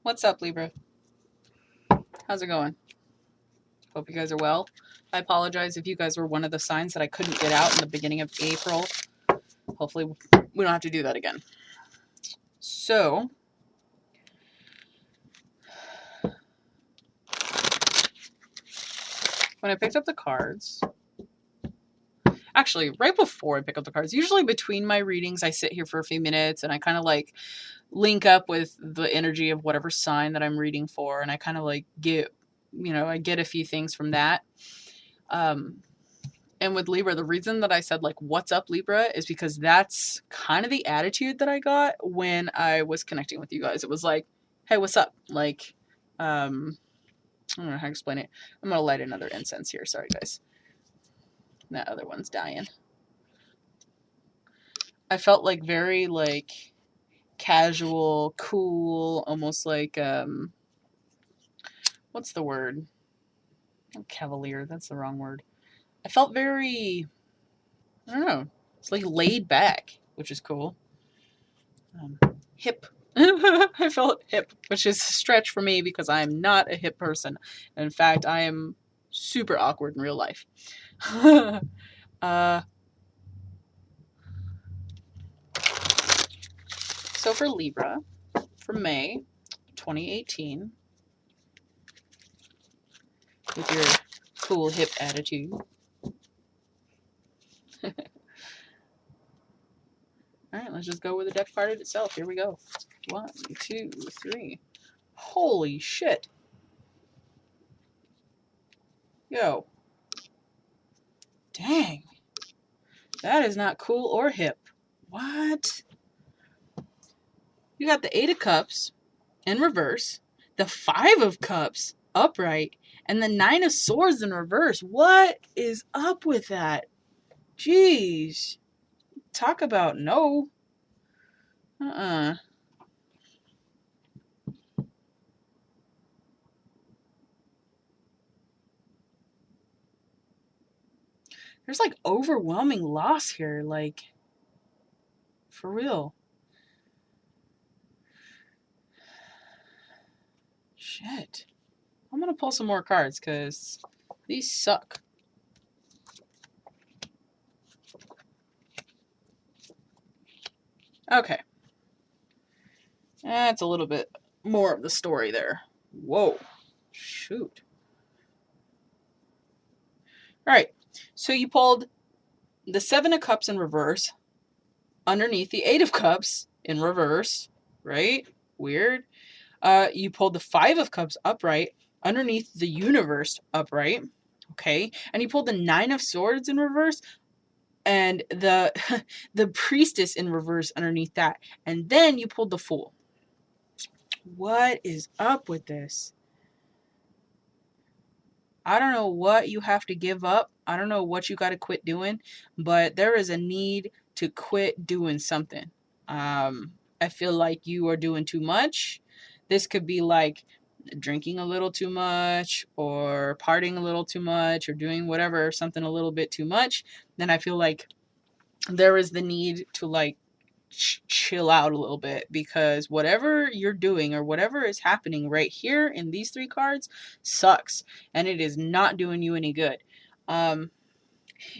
What's up, Libra? How's it going? Hope you guys are well. I apologize if you guys were one of the signs that I couldn't get out in the beginning of April. Hopefully we don't have to do that again. So, when I picked up the cards, actually right before I pick up the cards, usually between my readings, I sit here for a few minutes and I kind of like link up with the energy of whatever sign that I'm reading for. And I kind of like get, I get a few things from that. And with Libra, the reason that I said like, what's up, Libra, is because that's kind of the attitude that I got when I was connecting with you guys. It was like, hey, what's up? Like, I don't know how to explain it. I'm going to light another incense here. Sorry, guys. That other one's dying. I felt like very like casual, cool, almost like, what's the word? Oh, cavalier. That's the wrong word. I felt very, I don't know, it's like laid back, which is cool. Hip. I felt hip, which is a stretch for me because I am not a hip person. In fact, I am super awkward in real life. So for Libra, for May 2018, with your cool hip attitude. Alright, let's just go with the deck card itself. Here we go. 1, 2, 3. Holy shit. Yo. Dang. That is not cool or hip. What? You got the 8 of Cups in reverse, the 5 of Cups upright, and the 9 of Swords in reverse. What is up with that? Jeez. Talk about no. There's like overwhelming loss here, like for real. Shit. I'm gonna pull some more cards because these suck. Okay. That's a little bit more of the story there. Whoa. Shoot. Alright. So you pulled the 7 of Cups in reverse underneath the 8 of Cups in reverse, right? Weird. You pulled the 5 of Cups upright underneath the Universe upright, okay? And you pulled the 9 of Swords in reverse and the Priestess in reverse underneath that. And then you pulled the Fool. What is up with this? I don't know what you have to give up. I don't know what you got to quit doing, but there is a need to quit doing something. I feel like you are doing too much. This could be like drinking a little too much or partying a little too much or doing whatever, something a little bit too much. Then I feel like there is the need to like chill out a little bit because whatever you're doing or whatever is happening right here in these 3 cards sucks and it is not doing you any good.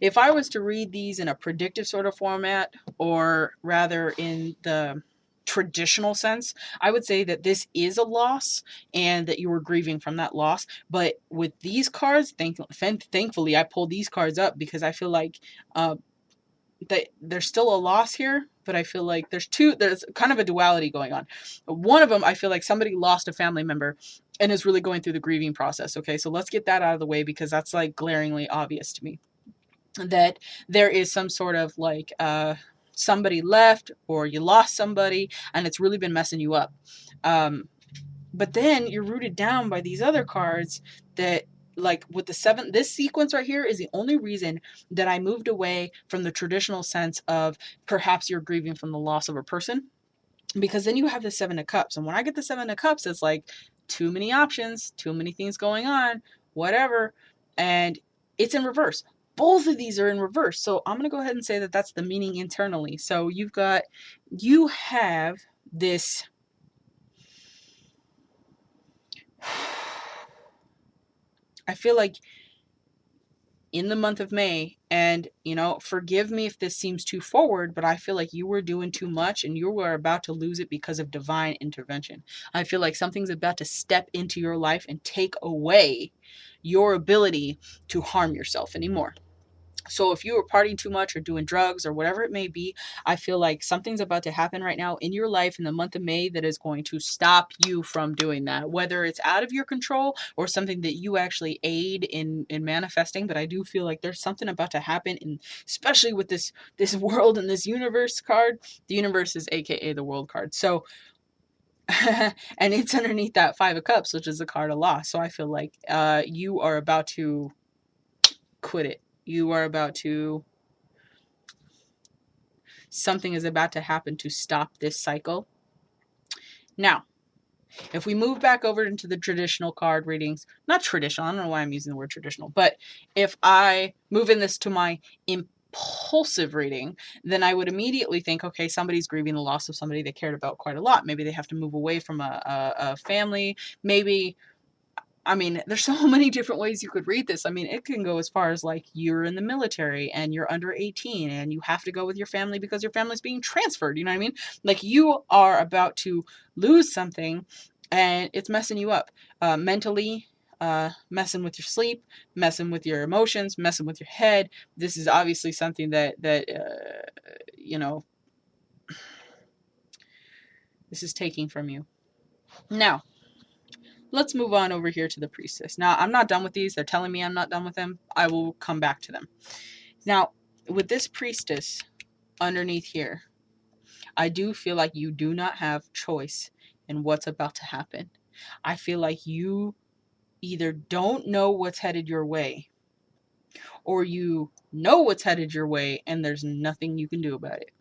If I was to read these in a predictive sort of format, or rather in the traditional sense, I would say that this is a loss and that you were grieving from that loss. But with these cards, thankfully I pulled these cards up because I feel like that there's still a loss here, but I feel like there's kind of a duality going on. One of them, I feel like somebody lost a family member and is really going through the grieving process. Okay, so let's get that out of the way because that's like glaringly obvious to me. That there is some sort of like somebody left or you lost somebody and it's really been messing you up. But then you're rooted down by these other cards that, like with the 7, this sequence right here is the only reason that I moved away from the traditional sense of perhaps you're grieving from the loss of a person, because then you have the 7 of Cups. And when I get the 7 of Cups, it's like too many options, too many things going on, whatever. And it's in reverse. Both of these are in reverse. So I'm going to go ahead and say that that's the meaning internally. So you have this I feel like in the month of May, and forgive me if this seems too forward, but I feel like you were doing too much and you were about to lose it because of divine intervention. I feel like something's about to step into your life and take away your ability to harm yourself anymore. So if you were partying too much or doing drugs or whatever it may be, I feel like something's about to happen right now in your life in the month of May that is going to stop you from doing that, whether it's out of your control or something that you actually aid in manifesting. But I do feel like there's something about to happen, and especially with this world and this universe card. The universe is AKA the world card. So and it's underneath that Five of Cups, which is the card of loss. So I feel like you are about to quit it. You are about to, something is about to happen to stop this cycle. Now, if we move back over into the traditional card readings, not traditional, I don't know why I'm using the word traditional, but if I move in this to my impulsive reading, then I would immediately think, okay, somebody's grieving the loss of somebody they cared about quite a lot. Maybe they have to move away from a family. Maybe, I mean, there's so many different ways you could read this. I mean, it can go as far as like you're in the military and you're under 18 and you have to go with your family because your family's being transferred. You know what I mean? Like you are about to lose something and it's messing you up mentally, messing with your sleep, messing with your emotions, messing with your head. This is obviously something that this is taking from you. Now, let's move on over here to the priestess. Now, I'm not done with these. They're telling me I'm not done with them. I will come back to them. Now, with this priestess underneath here, I do feel like you do not have choice in what's about to happen. I feel like you either don't know what's headed your way, or you know what's headed your way and there's nothing you can do about it.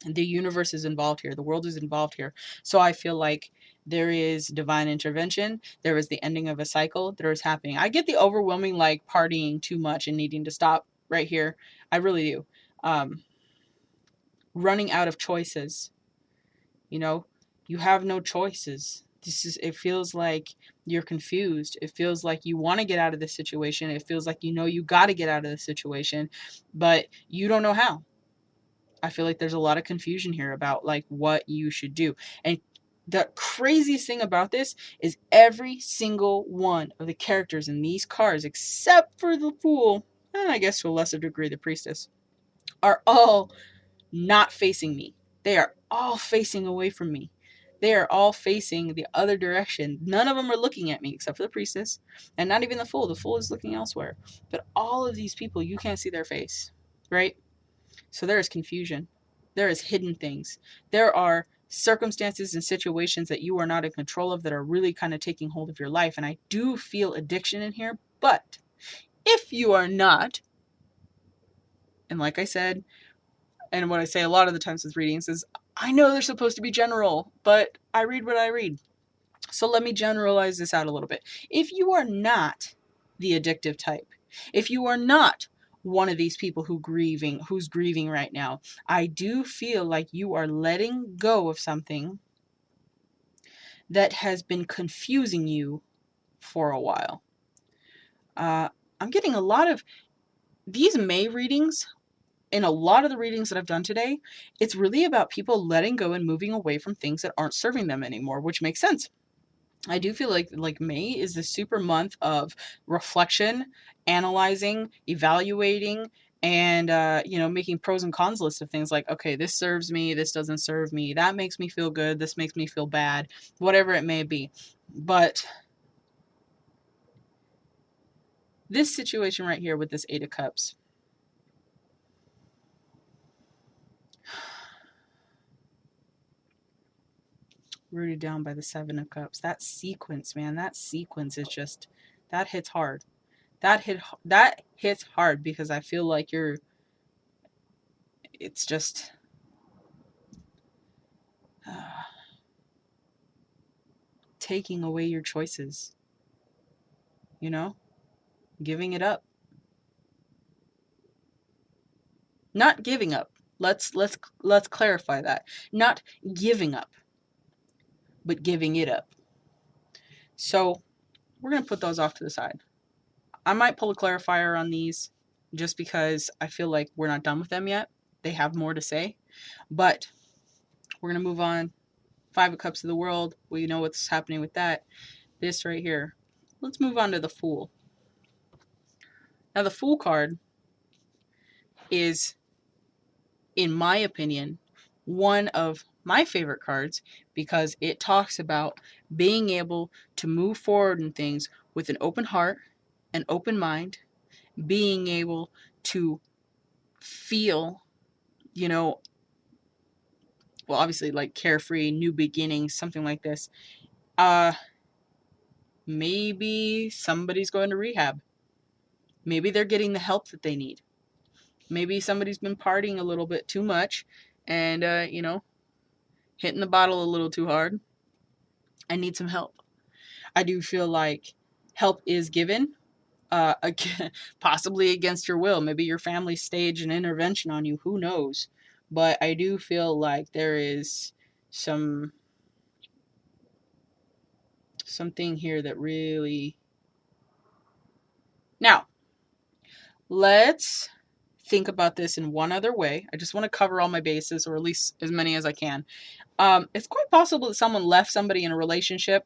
The universe is involved here. The world is involved here. So I feel like there is divine intervention. There is the ending of a cycle that is happening. I get the overwhelming, like, partying too much and needing to stop right here. I really do. Running out of choices. You have no choices. It feels like you're confused. It feels like you want to get out of this situation. It feels like you got to get out of this situation, but you don't know how. I feel like there's a lot of confusion here about like what you should do. And the craziest thing about this is every single one of the characters in these cards, except for the Fool, and I guess to a lesser degree the Priestess, are all not facing me. They are all facing away from me. They are all facing the other direction. None of them are looking at me except for the Priestess, and not even the Fool. The Fool is looking elsewhere. But all of these people, you can't see their face, right? So there is confusion. There is hidden things. There are circumstances and situations that you are not in control of that are really kind of taking hold of your life. And I do feel addiction in here. But if you are not, and like I said, and what I say a lot of the times with readings is, I know they're supposed to be general, but I read what I read. So let me generalize this out a little bit. If you are not the addictive type, if you are not one of these people who's grieving right now, I do feel like you are letting go of something that has been confusing you for a while. I'm getting a lot of these May readings. In a lot of the readings that I've done today, it's really about people letting go and moving away from things that aren't serving them anymore, which makes sense. I do feel like May is the super month of reflection, analyzing, evaluating, and making pros and cons lists of things like, okay, this serves me, this doesn't serve me, that makes me feel good, this makes me feel bad, whatever it may be. But this situation right here with this Eight of Cups, rooted down by the Seven of Cups. That sequence, man, that sequence is just, that hits hard. That hits hard because I feel like it's just taking away your choices. Giving it up. Not giving up. Let's clarify that. Not giving up, but giving it up. So we're going to put those off to the side. I might pull a clarifier on these just because I feel like we're not done with them yet. They have more to say. But we're going to move on. Five of Cups of the World. We know what's happening with that. This right here. Let's move on to the Fool. Now, the Fool card is, in my opinion, one of my favorite cards because it talks about being able to move forward in things with an open heart, an open mind, being able to feel, well, obviously like carefree, new beginnings, something like this. Maybe somebody's going to rehab. Maybe they're getting the help that they need. Maybe somebody's been partying a little bit too much and, hitting the bottle a little too hard. I need some help. I do feel like help is given, possibly against your will. Maybe your family staged an intervention on you. Who knows? But I do feel like there is something here that really... Now, let's think about this in one other way. I just want to cover all my bases, or at least as many as I can. It's quite possible that someone left somebody in a relationship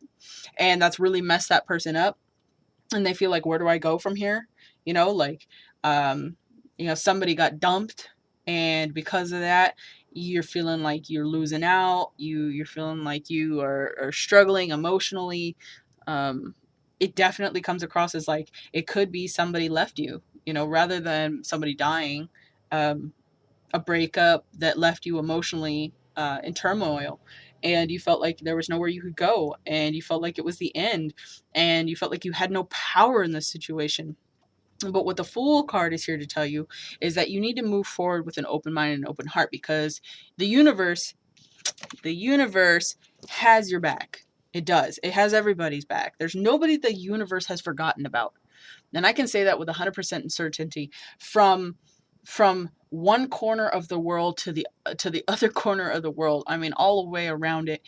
and that's really messed that person up, and they feel like, where do I go from here? Somebody got dumped, and because of that, you're feeling like you're losing out. You're feeling like you are struggling emotionally. It definitely comes across as like it could be somebody left you, rather than somebody dying, a breakup that left you emotionally in turmoil, and you felt like there was nowhere you could go, and you felt like it was the end, and you felt like you had no power in this situation. But what the Fool card is here to tell you is that you need to move forward with an open mind and an open heart, because the universe has your back. It does. It has everybody's back. There's nobody the universe has forgotten about. And I can say that with 100% certainty from one corner of the world to the other corner of the world. I mean, all the way around it,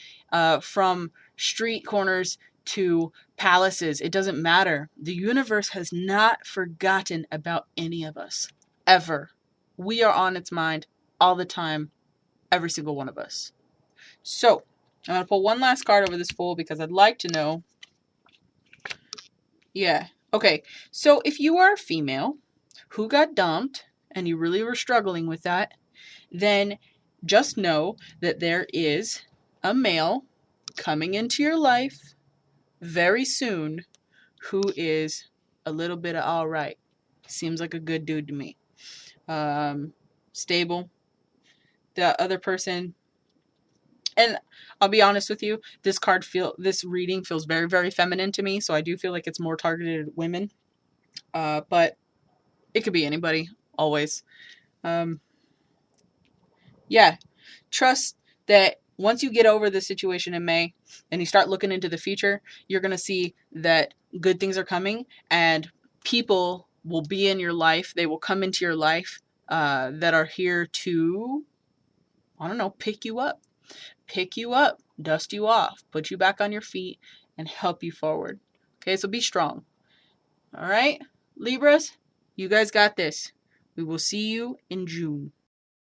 from street corners to palaces. It doesn't matter. The universe has not forgotten about any of us, ever. We are on its mind all the time, every single one of us. So, I'm going to pull one last card over this Fool because I'd like to know. Yeah. Okay. So, if you are a female who got dumped and you really were struggling with that, then just know that there is a male coming into your life very soon who is a little bit of all right. Seems like a good dude to me. Stable. The other person, and I'll be honest with you, this reading feels very, very feminine to me, so I do feel like it's more targeted at women. But it could be anybody, always. Yeah, trust that once you get over the situation in May and you start looking into the future, you're going to see that good things are coming, and people will be in your life. They will come into your life that are here to, I don't know, pick you up, dust you off, put you back on your feet, and help you forward. Okay, so be strong. All right, Libras, you guys got this. We will see you in June.